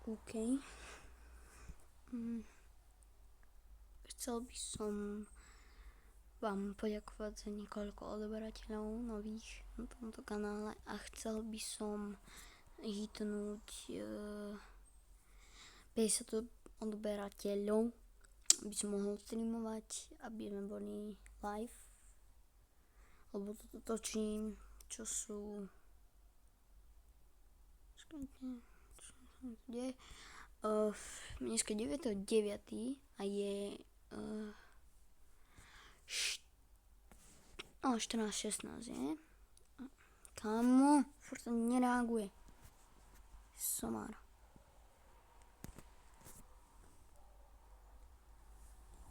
OK. Chcel by som vám poďakovať za niekoľko odberateľov nových na tomto kanále a chcel by som hitnúť 50 odberateľov, aby som mohol streamovať, aby sme boli live, lebo toto točím, čo sú dneska 9.9. a je 14.16, je? Kámo, furt sa nereaguje. Somár.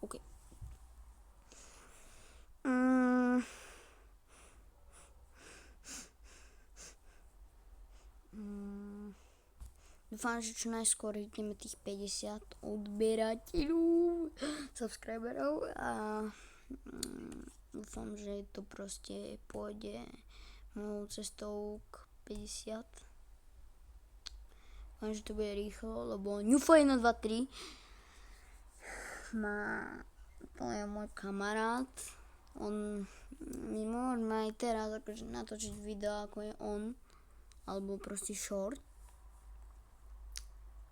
OK. Dúfam, že čo najskôr hitneme tých 50 odberateľov, subscriberov a dúfam, že to proste pôjde mojou cestou k 50. Dúfam, že to bude rýchlo, lebo Newfo 123 to je môj kamarát. On my môžeme aj teraz akože natočiť video, ako je on, alebo proste short.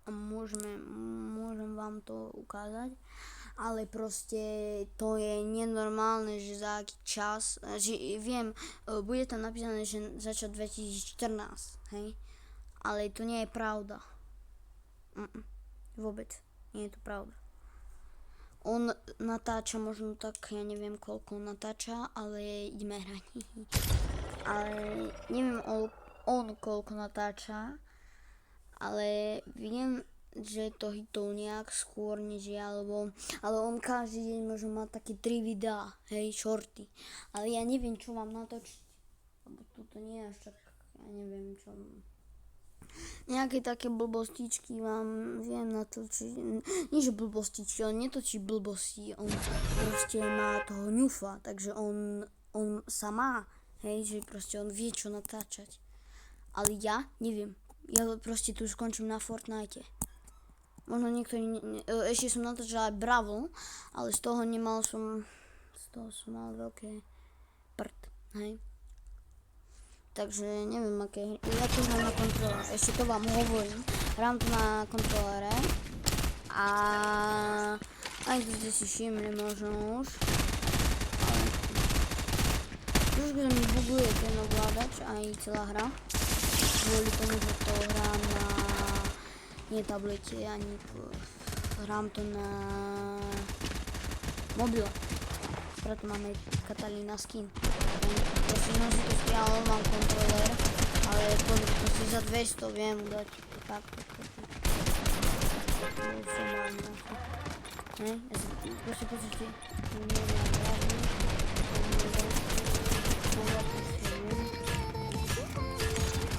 A môžem vám to ukázať, ale proste to je nenormálne, že za aký čas, že viem, bude tam napísané, že začal 2014, hej, ale to nie je pravda. Vôbec, nie je to pravda. On natáča možno tak, ja neviem koľko natáča, ale ideme hrať. Ale neviem on koľko natáča, ale viem, že to hitol nejak skôr než ja, ale on každý deň možno má také 3 videá, hej, shorty. Ale ja neviem, čo mám natočiť, lebo toto nie je až tak, ja neviem čo. Nejaké také blbostičky vám viem natočiť, nie že blbostičky, on netočí blbosti, on proste má toho ňufa, takže on sa má, hej, že proste on vie čo natáčať. Ale ja neviem. Ja proste tu skončím na Fortnite. Možno niekto ešte som natáčal aj Bravo, ale z toho som mal veľké prd, hej. Takže neviem aké hry. Ja to hrám na kontrolere, ešte to vám hovorím. Hrám to na kontrolere a aj to ste si všimli možno už. Ale trošku sa mi buguje ten ovládač aj celá hra. Kvôli tomu, že to hrám na nie tablete, ani hrám to na mobile. Preto máme Katalína skin. Proste som si to stiahol, mám kontroler, ale to si za 200 viem dať. Tak. Proste pozrite.